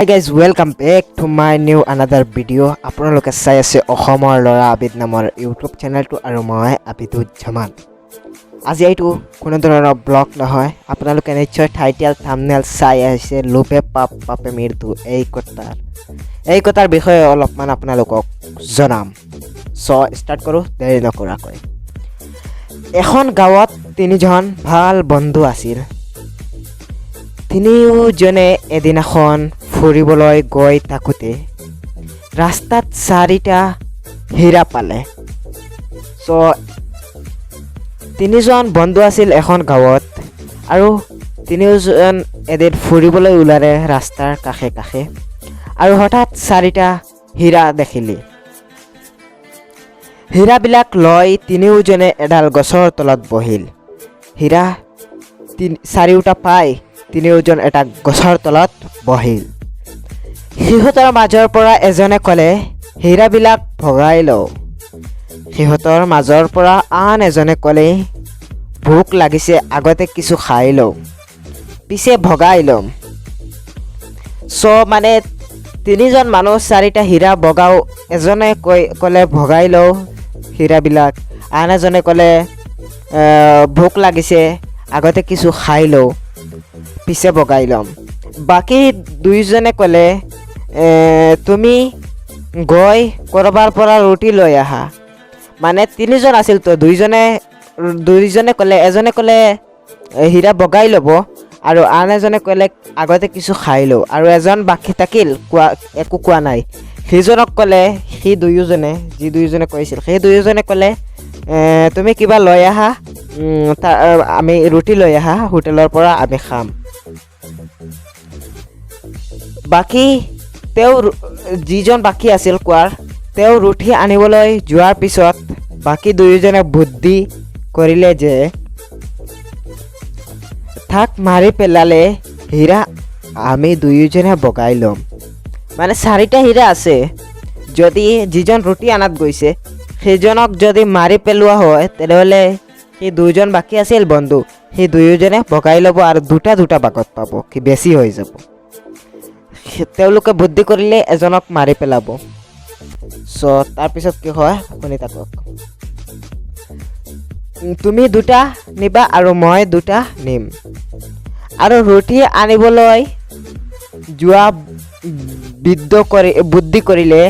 Hi guys, welcome back to my new another video. আপোনালোকে চাই আছে অসমৰ লৰা আবিদ নামৰ ইউটিউব চেনেলটো আৰু মই আবিদুজ্জামান। আজি এইটো কোনো ধৰণৰ ব্লগ নহয়, আপোনালোকে নিশ্চয় টাইটেল থাম্বনেল চাই আছে লোভে পাপ পাপে মৃত্যু এই কথাৰ বিষয়ে অলপমান আপোনালোকক জনাম। সো ষ্টাৰ্ট কৰো দেৰি নকৰাকৈ। এখন গাঁৱত তিনিজন ভাল বন্ধু আছিল। তিনিওজনে এদিনাখন ফুৰিবলৈ গৈ থাকোঁতে ৰাস্তাত 4টা হীৰা পালে। সো তিনিজন বন্ধু আছিল এখন গাঁৱত আৰু তিনিওজন এদিন ফুৰিবলৈ ওলালে ৰাস্তাৰ কাষে কাষে আৰু হঠাৎ 4টা হীৰা দেখিলে। হীৰাবিলাক লৈ তিনিওজনে এডাল গছৰ তলত বহিল। হীৰা 4টা পাই তিনিওজন এটা গছৰ তলত বহিল। সিহঁতৰ মাজৰ পৰা এজনে ক'লে, হীৰাবিলাক ভগাই লওঁ। সিহঁতৰ মাজৰ পৰা আন এজনে ক'লে, ভোক লাগিছে, আগতে কিছু খাই লওঁ, পিছে ভগাই ল'ম। মানে তিনিজন মানুহ 4টা হীৰা ভগাও। এজনে ক'লে ভগাই লওঁ হীৰাবিলাক, আন এজনে ক'লে ভোক লাগিছে, আগতে কিছু খাই লওঁ, পিছে ভগাই ল'ম। বাকী দুইজনে ক'লে, তুমি গৈ ক'ৰবাৰ পৰা ৰুটি লৈ আহা। মানে তিনিজন আছিল তো, দুইজনে ক'লে, এজনে ক'লে হীৰা বগাই ল'ব আৰু আন এজনে ক'লে আগতে কিছু খাই লওঁ, আৰু এজন বাকী থাকিল একো কোৱা নাই। সিজনক ক'লে, যি দুয়োজনে কৈছিল সেই দুয়োজনে ক'লে, তুমি কিবা লৈ আহা, আমি ৰুটি লৈ আহা হোটেলৰ পৰা, আমি খাম। বাকী যিজন বাকী আছিল তেওঁ ৰুটি আনিবলৈ যোৱাৰ পিছত বাকী দুয়োজনে বুদ্ধি কৰিলে যে থাক, মাৰি পেলালে হীৰা আমি দুয়োজনে বগাই ল'ম। মানে 4টা হীৰা আছে, যদি যিজন ৰুটি আনাত গৈছে সেইজনক যদি মাৰি পেলোৱা হয় তেনেহ'লে সেই দুয়োজন বাকী আছিল বন্ধু, সেই দুয়োজনে বগাই ল'ব আৰু দুটা ভাগত পাব, কি বেছি হৈ যাব। তেওঁলোকে বুদ্ধি কৰিলে এজনক মাৰি পেলাব। তাৰপিছত কি হয় শুনি থাকক। তুমি 2টা নিবা আৰু মই 2টা নিম। আৰু ৰুটি আনিবলৈ যোৱা বুদ্ধি কৰিলে,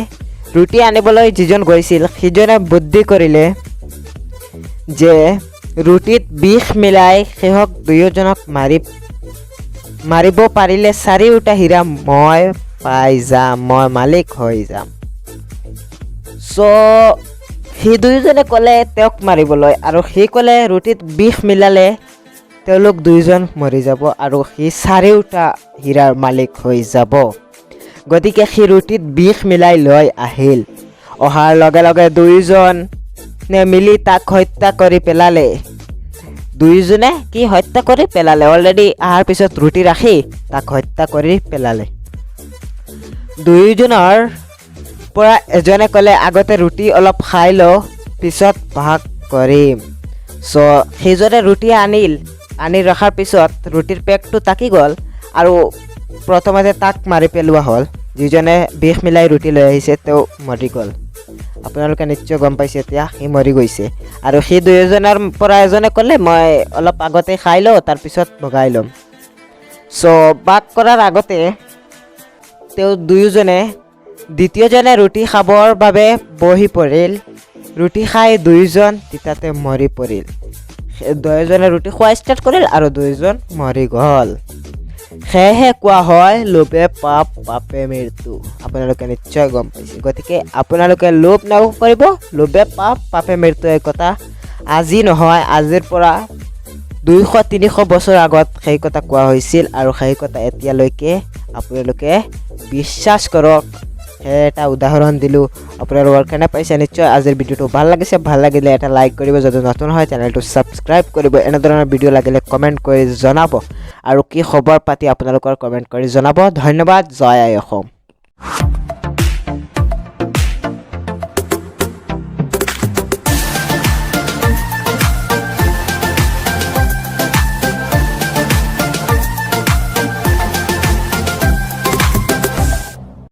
ৰুটি আনিবলৈ যিজন গৈছিল সিজনে বুদ্ধি কৰিলে যে ৰুটিত বিষ মিলাই সিহঁত দুয়োজনক মাৰিব পাৰিলে 4টা হীৰা মই পাই যাম, মই মালিক হৈ যাম। সি দুয়োজনে ক'লে তেওঁক মাৰিবলৈ, আৰু সি ক'লে ৰুটিত বিষ মিলালে তেওঁলোক দুয়োজন মৰি যাব আৰু সি 4টা হীৰাৰ মালিক হৈ যাব। গতিকে সি ৰুটিত বিষ মিলাই লৈ আহিল। অহাৰ লগে লগে দুয়োজনে মিলি তাক হত্যা কৰি পেলালে। অলৰেডি অহাৰ পিছত ৰুটি ৰাখি তাক হত্যা কৰি পেলালে। দুয়োজনৰ পৰা এজনে ক'লে, আগতে ৰুটি অলপ খাই লওঁ, পিছত ভাগ কৰিম। সেইজনে ৰুটি আনি ৰখাৰ পিছত ৰুটিৰ পেকটো টাকি গ'ল আৰু প্ৰথমতে তাক মাৰি পেলোৱা হ'ল। যিজনে বিষ মিলাই ৰুটি লৈ আহিছে তেওঁ মৰি গ'ল। আপোনালোকে নিশ্চয় গম পাইছে এতিয়া, সি মৰি গৈছে। আৰু সেই দুয়োজনৰ পৰা এজনে ক'লে, মই অলপ আগতে খাই লওঁ, তাৰপিছত ভগাই ল'ম। ভাগ কৰাৰ আগতে তেওঁ দুয়োজনে দ্বিতীয়জনে ৰুটি খাবৰ বাবে বহি পৰিল। ৰুটি খাই দুয়োজন তিতাতে মৰি পৰিল। দুয়োজনে ৰুটি খোৱা ষ্টাৰ্ট কৰিল আৰু দুয়োজন মৰি গ'ল। সেয়েহে কোৱা হয় লোভে পাপ পাপে মৃত্যু। আপোনালোকে নিশ্চয় গম পাইছে। গতিকে আপোনালোকে লোভ নকৰিব, লোভে পাপ পাপে মৃত্যু। এই কথা আজি নহয়, আজিৰ পৰা 200-300 বছৰ আগত সেই কথা কোৱা হৈছিল, আৰু সেই কথা এতিয়ালৈকে আপোনালোকে বিশ্বাস কৰক। সেই এটা উদাহৰণ দিলোঁ, আপোনালোকৰ কাৰণে পাইছে নিশ্চয়। আজিৰ ভিডিঅ'টো ভাল লাগিলে এটা লাইক কৰিব, যদি নতুন হয় চেনেলটো ছাবস্ক্ৰাইব কৰিব। এনেধৰণৰ ভিডিঅ' লাগিলে কমেণ্ট কৰি জনাব, আৰু কি খবৰ পাতি আপোনালোকৰ কমেণ্ট কৰি জনাব। ধন্যবাদ। জয় আই অসম।